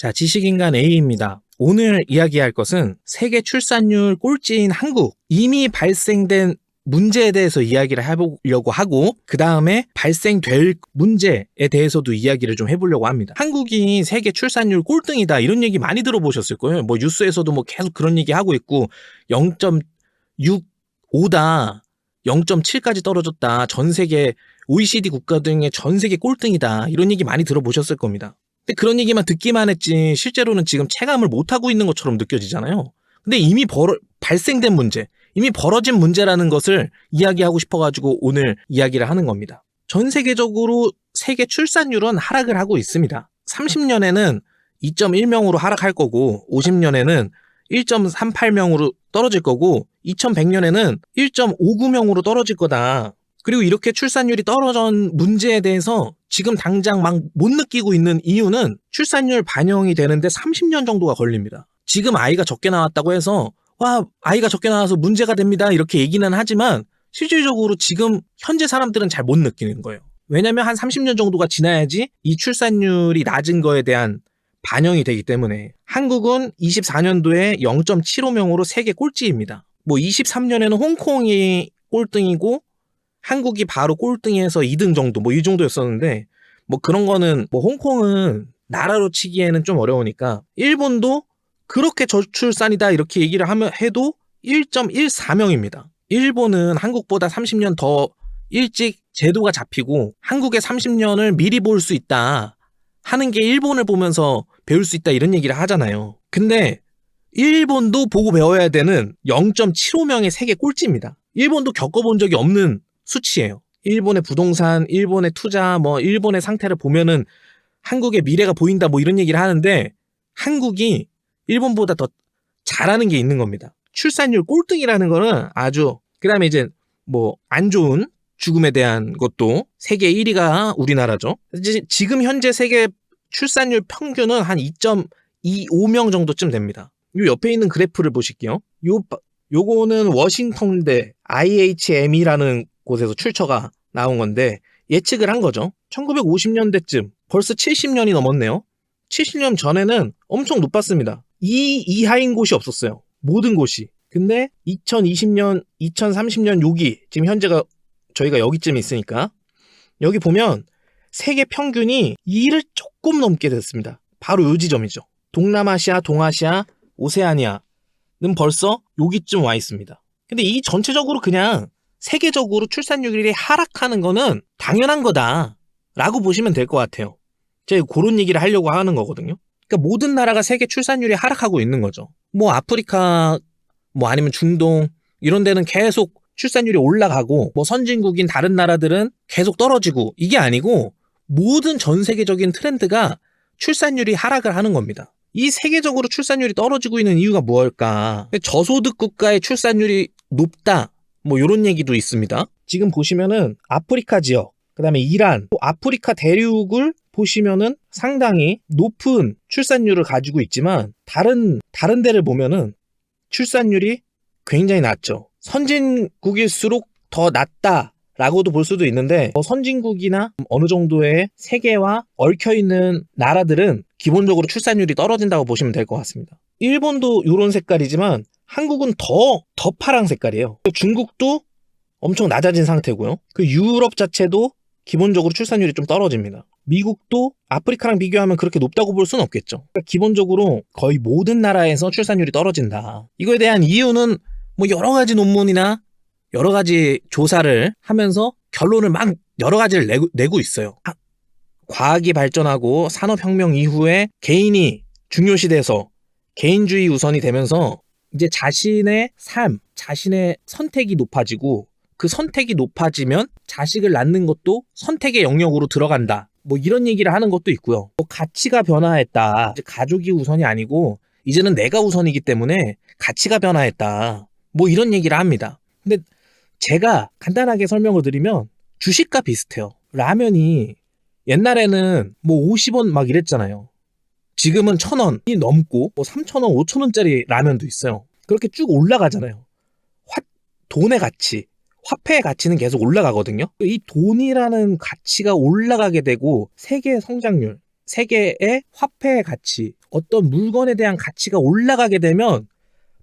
자, 지식인간 A입니다. 오늘 이야기할 것은 세계 출산율 꼴찌인 한국, 이미 발생된 문제에 대해서 이야기를 해보려고 하고, 그 다음에 발생될 문제에 대해서도 이야기를 좀 해보려고 합니다. 한국이 세계 출산율 꼴등이다, 이런 얘기 많이 들어보셨을 거예요. 뭐 뉴스에서도 뭐 계속 그런 얘기 하고 있고, 0.65다, 0.7까지 떨어졌다, 전 세계 OECD 국가 등의 전 세계 꼴등이다, 이런 얘기 많이 들어보셨을 겁니다. 근데 그런 얘기만 듣기만 했지 실제로는 지금 체감을 못하고 있는 것처럼 느껴지잖아요. 근데 이미 발생된 문제, 이미 벌어진 문제라는 것을 이야기하고 싶어가지고 오늘 이야기를 하는 겁니다. 전 세계적으로 세계 출산율은 하락을 하고 있습니다. 30년에는 2.1명으로 하락할 거고, 50년에는 1.38명으로 떨어질 거고, 2100년에는 1.59명으로 떨어질 거다. 그리고 이렇게 출산율이 떨어진 문제에 대해서 지금 당장 막 못 느끼고 있는 이유는 출산율 반영이 되는데 30년 정도가 걸립니다. 지금 아이가 적게 나왔다고 해서 와, 아이가 적게 나와서 문제가 됩니다, 이렇게 얘기는 하지만 실질적으로 지금 현재 사람들은 잘 못 느끼는 거예요. 왜냐면 한 30년 정도가 지나야지 이 출산율이 낮은 거에 대한 반영이 되기 때문에. 한국은 24년도에 0.75명으로 세계 꼴찌입니다. 뭐 23년에는 홍콩이 꼴등이고 한국이 바로 꼴등에서 2등 정도, 뭐 이 정도였었는데, 뭐 그런 거는, 뭐 홍콩은 나라로 치기에는 좀 어려우니까, 일본도 그렇게 저출산이다 이렇게 얘기를 해도 1.14명입니다. 일본은 한국보다 30년 더 일찍 제도가 잡히고 한국의 30년을 미리 볼 수 있다 하는 게 일본을 보면서 배울 수 있다, 이런 얘기를 하잖아요. 근데 일본도 보고 배워야 되는 0.75명의 세계 꼴찌입니다. 일본도 겪어본 적이 없는 수치예요. 일본의 부동산, 일본의 투자, 뭐 일본의 상태를 보면은 한국의 미래가 보인다, 뭐 이런 얘기를 하는데 한국이 일본보다 더 잘하는 게 있는 겁니다. 출산율 꼴등이라는 거는 아주, 그 다음에 이제 뭐 안 좋은 죽음에 대한 것도 세계 1위가 우리나라죠. 지금 현재 세계 출산율 평균은 한 2.25명 정도쯤 됩니다. 요 옆에 있는 그래프를 보실게요. 요거는 워싱턴대 IHM이라는 곳에서 출처가 나온 건데 예측을 한 거죠. 1950년대쯤, 벌써 70년이 넘었네요. 70년 전에는 엄청 높았습니다. 이 이하인 곳이 없었어요, 모든 곳이. 근데 2020년, 2030년 여기, 지금 현재가 저희가 여기쯤에 있으니까 여기 보면 세계 평균이 2를 조금 넘게 됐습니다. 바로 요 지점이죠. 동남아시아, 동아시아, 오세아니아는 벌써 여기쯤 와 있습니다. 근데 이 전체적으로 그냥 세계적으로 출산율이 하락하는 거는 당연한 거다 라고 보시면 될 것 같아요. 제가 그런 얘기를 하려고 하는 거거든요. 그러니까 모든 나라가 세계 출산율이 하락하고 있는 거죠. 뭐 아프리카, 뭐 아니면 중동 이런 데는 계속 출산율이 올라가고, 뭐 선진국인 다른 나라들은 계속 떨어지고, 이게 아니고 모든 전 세계적인 트렌드가 출산율이 하락을 하는 겁니다. 이 세계적으로 출산율이 떨어지고 있는 이유가 무엇일까? 저소득 국가의 출산율이 높다, 뭐 이런 얘기도 있습니다. 지금 보시면은 아프리카 지역, 그 다음에 이란, 또 아프리카 대륙을 보시면은 상당히 높은 출산율을 가지고 있지만 다른 데를 보면은 출산율이 굉장히 낮죠. 선진국일수록 더 낮다라고도 볼 수도 있는데, 선진국이나 어느 정도의 세계와 얽혀있는 나라들은 기본적으로 출산율이 떨어진다고 보시면 될 것 같습니다. 일본도 이런 색깔이지만 한국은 더 파란 색깔이에요. 중국도 엄청 낮아진 상태고요. 그 유럽 자체도 기본적으로 출산율이 좀 떨어집니다. 미국도 아프리카랑 비교하면 그렇게 높다고 볼 수는 없겠죠. 그러니까 기본적으로 거의 모든 나라에서 출산율이 떨어진다. 이거에 대한 이유는 뭐 여러 가지 논문이나 여러 가지 조사를 하면서 결론을 막 여러 가지를 내고 있어요. 과학이 발전하고 산업혁명 이후에 개인이 중요시돼서 개인주의 우선이 되면서 이제 자신의 삶, 자신의 선택이 높아지고, 그 선택이 높아지면 자식을 낳는 것도 선택의 영역으로 들어간다, 뭐 이런 얘기를 하는 것도 있고요. 뭐 가치가 변화했다, 이제 가족이 우선이 아니고 이제는 내가 우선이기 때문에 가치가 변화했다, 뭐 이런 얘기를 합니다. 근데 제가 간단하게 설명을 드리면 주식과 비슷해요. 라면이 옛날에는 뭐 50원 막 이랬잖아요. 지금은 1,000원이 넘고 뭐 3,000원, 5,000원짜리 라면도 있어요. 그렇게 쭉 올라가잖아요. 돈의 가치, 화폐의 가치는 계속 올라가거든요. 이 돈이라는 가치가 올라가게 되고 세계의 성장률, 세계의 화폐의 가치, 어떤 물건에 대한 가치가 올라가게 되면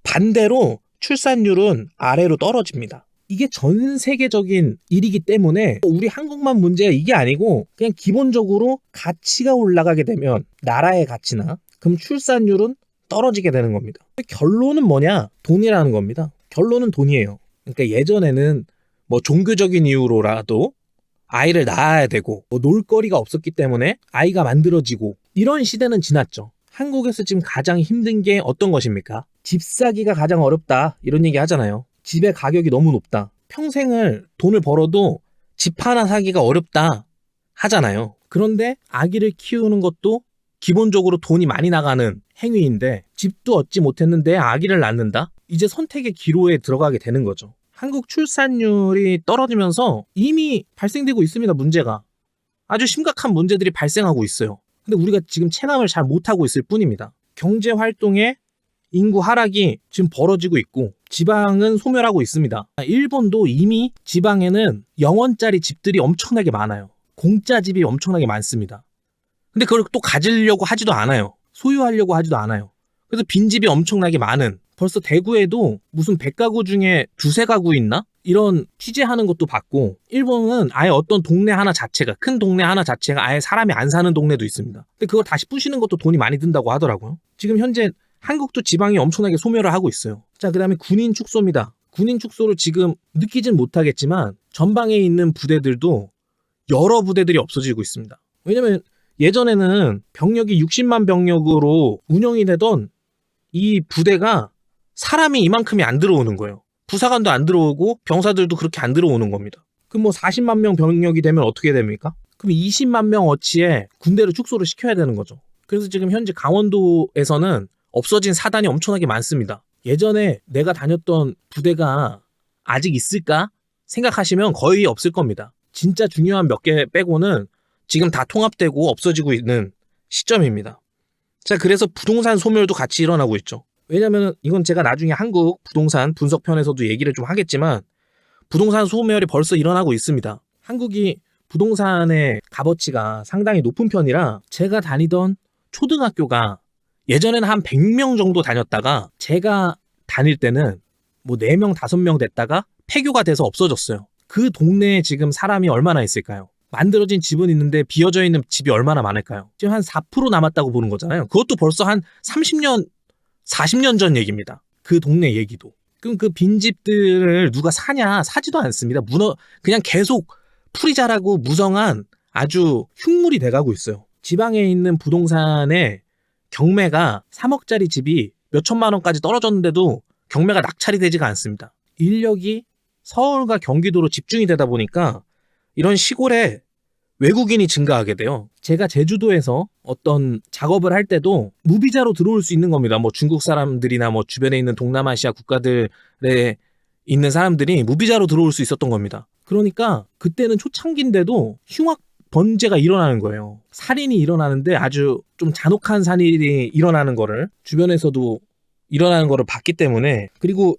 반대로 출산율은 아래로 떨어집니다. 이게 전 세계적인 일이기 때문에 우리 한국만 문제가 이게 아니고 그냥 기본적으로 가치가 올라가게 되면 나라의 가치나 그럼 출산율은 떨어지게 되는 겁니다. 결론은 뭐냐? 돈이라는 겁니다. 결론은 돈이에요. 그러니까 예전에는 뭐 종교적인 이유로라도 아이를 낳아야 되고 뭐 놀거리가 없었기 때문에 아이가 만들어지고 이런 시대는 지났죠. 한국에서 지금 가장 힘든 게 어떤 것입니까? 집 사기가 가장 어렵다 이런 얘기 하잖아요. 집의 가격이 너무 높다. 평생을 돈을 벌어도 집 하나 사기가 어렵다 하잖아요. 그런데 아기를 키우는 것도 기본적으로 돈이 많이 나가는 행위인데 집도 얻지 못했는데 아기를 낳는다? 이제 선택의 기로에 들어가게 되는 거죠. 한국 출산율이 떨어지면서 이미 발생되고 있습니다. 문제가. 아주 심각한 문제들이 발생하고 있어요. 근데 우리가 지금 체감을 잘 못하고 있을 뿐입니다. 경제활동에 인구 하락이 지금 벌어지고 있고 지방은 소멸하고 있습니다. 일본도 이미 지방에는 0원짜리 집들이 엄청나게 많아요. 공짜 집이 엄청나게 많습니다. 근데 그걸 또 가지려고 하지도 않아요. 소유하려고 하지도 않아요. 그래서 빈집이 엄청나게 많은, 벌써 대구에도 무슨 100가구 중에 두세 가구 있나? 이런 취재하는 것도 봤고, 일본은 아예 어떤 동네 하나 자체가, 큰 동네 하나 자체가 아예 사람이 안 사는 동네도 있습니다. 근데 그걸 다시 부시는 것도 돈이 많이 든다고 하더라고요. 지금 현재 한국도 지방이 엄청나게 소멸을 하고 있어요. 자, 그 다음에 군인 축소입니다. 군인 축소를 지금 느끼진 못하겠지만 전방에 있는 부대들도 여러 부대들이 없어지고 있습니다. 왜냐면 예전에는 병력이 60만 병력으로 운영이 되던 이 부대가 사람이 이만큼이 안 들어오는 거예요. 부사관도 안 들어오고 병사들도 그렇게 안 들어오는 겁니다. 그럼 뭐 40만 명 병력이 되면 어떻게 됩니까? 그럼 20만 명 어치에 군대를 축소를 시켜야 되는 거죠. 그래서 지금 현재 강원도에서는 없어진 사단이 엄청나게 많습니다. 예전에 내가 다녔던 부대가 아직 있을까 생각하시면 거의 없을 겁니다. 진짜 중요한 몇 개 빼고는 지금 다 통합되고 없어지고 있는 시점입니다. 자, 그래서 부동산 소멸도 같이 일어나고 있죠. 왜냐면 이건 제가 나중에 한국 부동산 분석편에서도 얘기를 좀 하겠지만 부동산 소멸이 벌써 일어나고 있습니다. 한국이 부동산의 값어치가 상당히 높은 편이라 제가 다니던 초등학교가 예전에는 한 100명 정도 다녔다가 제가 다닐 때는 뭐 4명, 5명 됐다가 폐교가 돼서 없어졌어요. 그 동네에 지금 사람이 얼마나 있을까요? 만들어진 집은 있는데 비어져 있는 집이 얼마나 많을까요? 지금 한 4% 남았다고 보는 거잖아요. 그것도 벌써 한 30년, 40년 전 얘기입니다. 그 동네 얘기도. 그럼 그 빈집들을 누가 사냐? 사지도 않습니다. 그냥 계속 풀이 자라고 무성한 아주 흉물이 돼가고 있어요. 지방에 있는 부동산의 경매가 3억짜리 집이 몇 천만 원까지 떨어졌는데도 경매가 낙찰이 되지가 않습니다. 인력이 서울과 경기도로 집중이 되다 보니까 이런 시골에 외국인이 증가하게 돼요. 제가 제주도에서 어떤 작업을 할 때도 무비자로 들어올 수 있는 겁니다. 뭐 중국 사람들이나 뭐 주변에 있는 동남아시아 국가들에 있는 사람들이 무비자로 들어올 수 있었던 겁니다. 그러니까 그때는 초창기인데도 흉악 범죄가 일어나는 거예요. 살인이 일어나는데 아주 좀 잔혹한 살인이 일어나는 거를 주변에서도 일어나는 거를 봤기 때문에, 그리고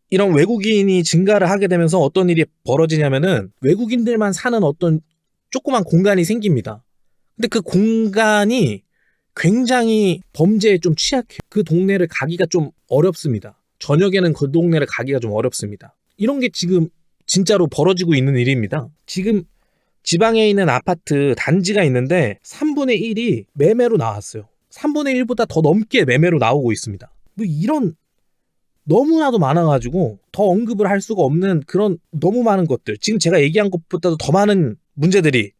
이런 외국인이 증가를 하게 되면서 어떤 일이 벌어지냐면은 외국인들만 사는 어떤 조그만 공간이 생깁니다. 근데 그 공간이 굉장히 범죄에 좀 취약해요. 그 동네를 가기가 좀 어렵습니다. 저녁에는 그 동네를 가기가 좀 어렵습니다. 이런 게 지금 진짜로 벌어지고 있는 일입니다. 지금 지방에 있는 아파트 단지가 있는데 3분의 1이 매매로 나왔어요. 3분의 1보다 더 넘게 매매로 나오고 있습니다. 뭐 이런 너무나도 많아가지고 더 언급을 할 수가 없는 그런 너무 많은 것들, 지금 제가 얘기한 것보다도 더 많은 문제들이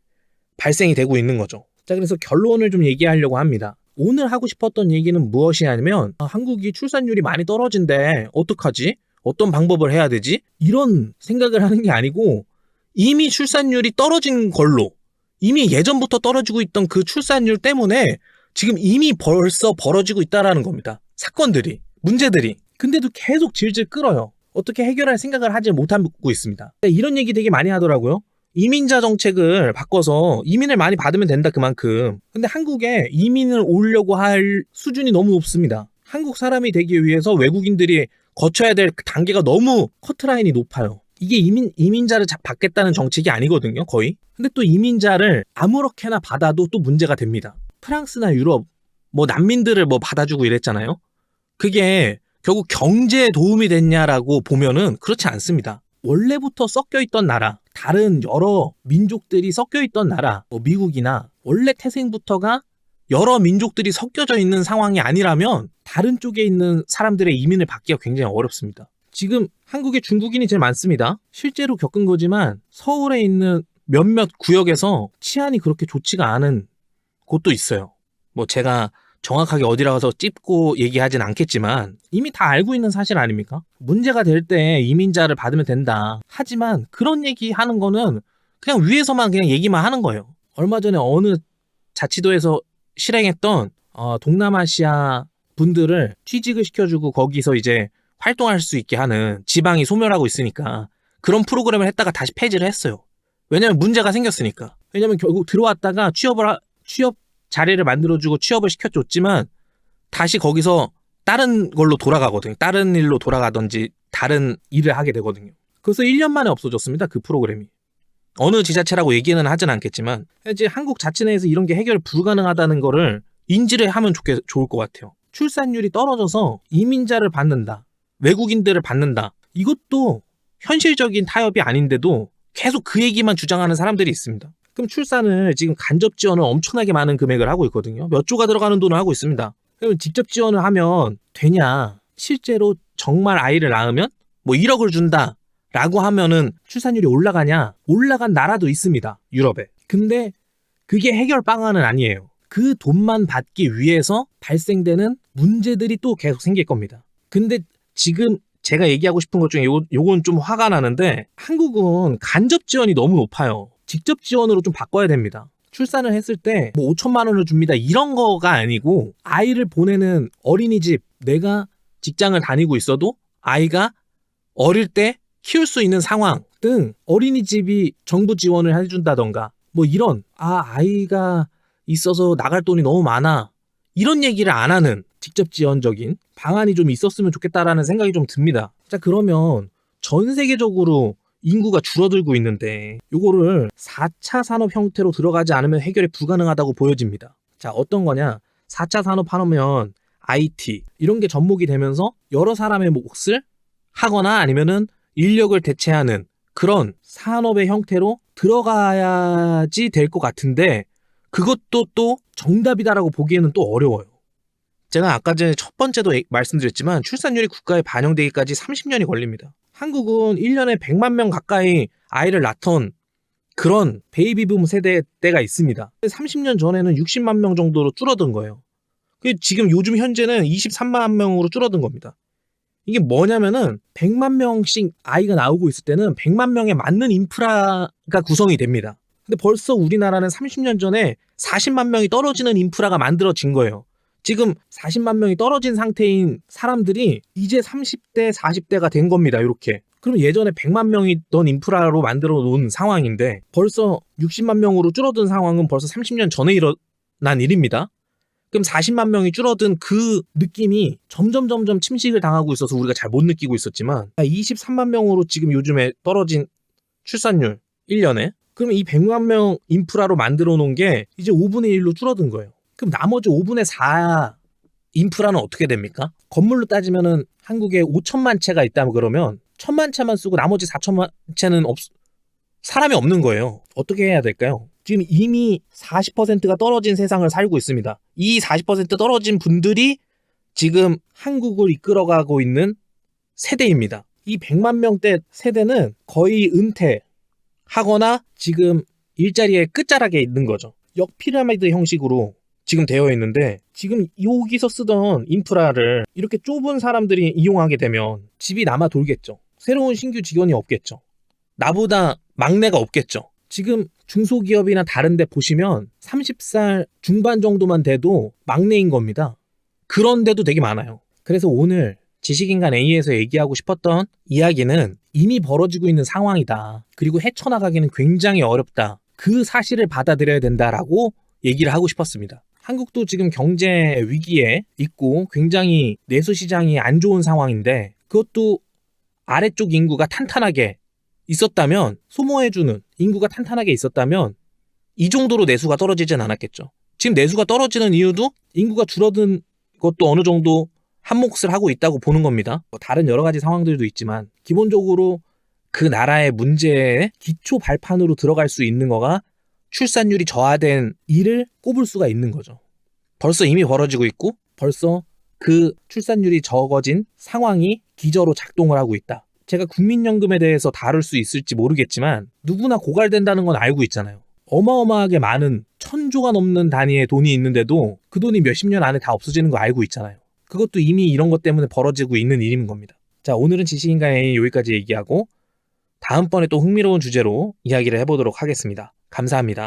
발생이 되고 있는 거죠. 자, 그래서 결론을 좀 얘기하려고 합니다. 오늘 하고 싶었던 얘기는 무엇이냐면 한국이 출산율이 많이 떨어진대. 어떡하지? 어떤 방법을 해야 되지? 이런 생각을 하는 게 아니고 이미 출산율이 떨어진 걸로, 이미 예전부터 떨어지고 있던 그 출산율 때문에 지금 이미 벌써 벌어지고 있다라는 겁니다. 사건들이, 문제들이. 근데도 계속 질질 끌어요. 어떻게 해결할 생각을 하지 못하고 있습니다. 이런 얘기 되게 많이 하더라고요. 이민자 정책을 바꿔서 이민을 많이 받으면 된다, 그만큼. 근데 한국에 이민을 오려고 할 수준이 너무 높습니다. 한국 사람이 되기 위해서 외국인들이 거쳐야 될 단계가 너무 커트라인이 높아요. 이게 이민자를 받겠다는 정책이 아니거든요, 거의. 근데 또 이민자를 아무렇게나 받아도 또 문제가 됩니다. 프랑스나 유럽, 뭐 난민들을 뭐 받아주고 이랬잖아요. 그게 결국 경제에 도움이 됐냐라고 보면은 그렇지 않습니다. 원래부터 섞여있던 나라, 다른 여러 민족들이 섞여있던 나라, 뭐 미국이나 원래 태생부터가 여러 민족들이 섞여져 있는 상황이 아니라면 다른 쪽에 있는 사람들의 이민을 받기가 굉장히 어렵습니다. 지금 한국에 중국인이 제일 많습니다. 실제로 겪은 거지만 서울에 있는 몇몇 구역에서 치안이 그렇게 좋지가 않은 곳도 있어요. 뭐 제가 정확하게 어디라서 찝고 얘기하진 않겠지만 이미 다 알고 있는 사실 아닙니까? 문제가 될 때 이민자를 받으면 된다. 하지만 그런 얘기 하는 거는 그냥 위에서만 그냥 얘기만 하는 거예요. 얼마 전에 어느 자치도에서 실행했던 동남아시아 분들을 취직을 시켜주고 거기서 이제 활동할 수 있게 하는, 지방이 소멸하고 있으니까 그런 프로그램을 했다가 다시 폐지를 했어요. 왜냐면 문제가 생겼으니까. 왜냐면 결국 들어왔다가 취업 자리를 만들어주고 취업을 시켜줬지만 다시 거기서 다른 걸로 돌아가거든요. 다른 일로 돌아가든지 다른 일을 하게 되거든요. 그래서 1년 만에 없어졌습니다. 그 프로그램이. 어느 지자체라고 얘기는 하진 않겠지만 이제 한국 자치 내에서 이런 게 해결 불가능하다는 거를 인지를 하면 좋을 것 같아요. 출산율이 떨어져서 이민자를 받는다, 외국인들을 받는다, 이것도 현실적인 타협이 아닌데도 계속 그 얘기만 주장하는 사람들이 있습니다. 그럼 출산을 지금 간접 지원을 엄청나게 많은 금액을 하고 있거든요. 몇 조가 들어가는 돈을 하고 있습니다. 그럼 직접 지원을 하면 되냐? 실제로 정말 아이를 낳으면 뭐 1억을 준다 라고 하면은 출산율이 올라가냐? 올라간 나라도 있습니다. 유럽에. 근데 그게 해결 방안은 아니에요. 그 돈만 받기 위해서 발생되는 문제들이 또 계속 생길 겁니다. 근데 지금 제가 얘기하고 싶은 것 중에 요건 좀 화가 나는데, 한국은 간접 지원이 너무 높아요. 직접 지원으로 좀 바꿔야 됩니다. 출산을 했을 때 뭐 5천만 원을 줍니다, 이런 거가 아니고 아이를 보내는 어린이집, 내가 직장을 다니고 있어도 아이가 어릴 때 키울 수 있는 상황 등 어린이집이 정부 지원을 해준다던가 뭐 이런, 아이가 있어서 나갈 돈이 너무 많아, 이런 얘기를 안 하는 직접 지원적인 방안이 좀 있었으면 좋겠다라는 생각이 좀 듭니다. 자, 그러면 전 세계적으로 인구가 줄어들고 있는데 요거를 4차 산업 형태로 들어가지 않으면 해결이 불가능하다고 보여집니다. 자, 어떤 거냐? 4차 산업 하면 IT 이런 게 접목이 되면서 여러 사람의 몫을 하거나 아니면은 인력을 대체하는 그런 산업의 형태로 들어가야지 될 것 같은데, 그것도 또 정답이다라고 보기에는 또 어려워요. 제가 아까 전에 첫 번째도 말씀드렸지만 출산율이 국가에 반영되기까지 30년이 걸립니다. 한국은 1년에 100만 명 가까이 아이를 낳던 그런 베이비붐 세대 때가 있습니다. 30년 전에는 60만 명 정도로 줄어든 거예요. 지금 요즘 현재는 23만 명으로 줄어든 겁니다. 이게 뭐냐면은 100만 명씩 아이가 나오고 있을 때는 100만 명에 맞는 인프라가 구성이 됩니다. 근데 벌써 우리나라는 30년 전에 40만 명이 떨어지는 인프라가 만들어진 거예요. 지금 40만 명이 떨어진 상태인 사람들이 이제 30대, 40대가 된 겁니다. 이렇게. 그럼 예전에 100만 명이던 인프라로 만들어 놓은 상황인데 벌써 60만 명으로 줄어든 상황은 벌써 30년 전에 일어난 일입니다. 그럼 40만 명이 줄어든 그 느낌이 점점 침식을 당하고 있어서 우리가 잘 못 느끼고 있었지만 23만 명으로 지금 요즘에 떨어진 출산율 1년에, 그러면 이 100만 명 인프라로 만들어 놓은 게 이제 5분의 1로 줄어든 거예요. 그럼 나머지 5분의 4 인프라는 어떻게 됩니까? 건물로 따지면은 한국에 5천만 채가 있다면 그러면 1,000만 채만 쓰고 나머지 4천만 채는 사람이 없는 거예요. 어떻게 해야 될까요? 지금 이미 40%가 떨어진 세상을 살고 있습니다. 이 40% 떨어진 분들이 지금 한국을 이끌어가고 있는 세대입니다. 이 100만 명대 세대는 거의 은퇴하거나 지금 일자리의 끝자락에 있는 거죠. 역피라미드 형식으로 지금 되어 있는데, 지금 여기서 쓰던 인프라를 이렇게 좁은 사람들이 이용하게 되면 집이 남아 돌겠죠. 새로운 신규 직원이 없겠죠. 나보다 막내가 없겠죠. 지금 중소기업이나 다른 데 보시면 30살 중반 정도만 돼도 막내인 겁니다. 그런 데도 되게 많아요. 그래서 오늘 지식인간 A에서 얘기하고 싶었던 이야기는 이미 벌어지고 있는 상황이다. 그리고 헤쳐나가기는 굉장히 어렵다. 그 사실을 받아들여야 된다라고 얘기를 하고 싶었습니다. 한국도 지금 경제 위기에 있고 굉장히 내수시장이 안 좋은 상황인데, 그것도 아래쪽 인구가 탄탄하게 있었다면, 소모해주는 인구가 탄탄하게 있었다면 이 정도로 내수가 떨어지진 않았겠죠. 지금 내수가 떨어지는 이유도 인구가 줄어든 것도 어느 정도 한 몫을 하고 있다고 보는 겁니다. 다른 여러 가지 상황들도 있지만 기본적으로 그 나라의 문제에 기초 발판으로 들어갈 수 있는 거가 출산율이 저하된 일을 꼽을 수가 있는 거죠. 벌써 이미 벌어지고 있고 벌써 그 출산율이 적어진 상황이 기저로 작동을 하고 있다. 제가 국민연금에 대해서 다룰 수 있을지 모르겠지만 누구나 고갈된다는 건 알고 있잖아요. 어마어마하게 많은 1000조가 넘는 단위의 돈이 있는데도 그 돈이 몇십 년 안에 다 없어지는 거 알고 있잖아요. 그것도 이미 이런 것 때문에 벌어지고 있는 일인 겁니다. 자, 오늘은 지식인간A 여기까지 얘기하고 다음번에 또 흥미로운 주제로 이야기를 해보도록 하겠습니다. 감사합니다.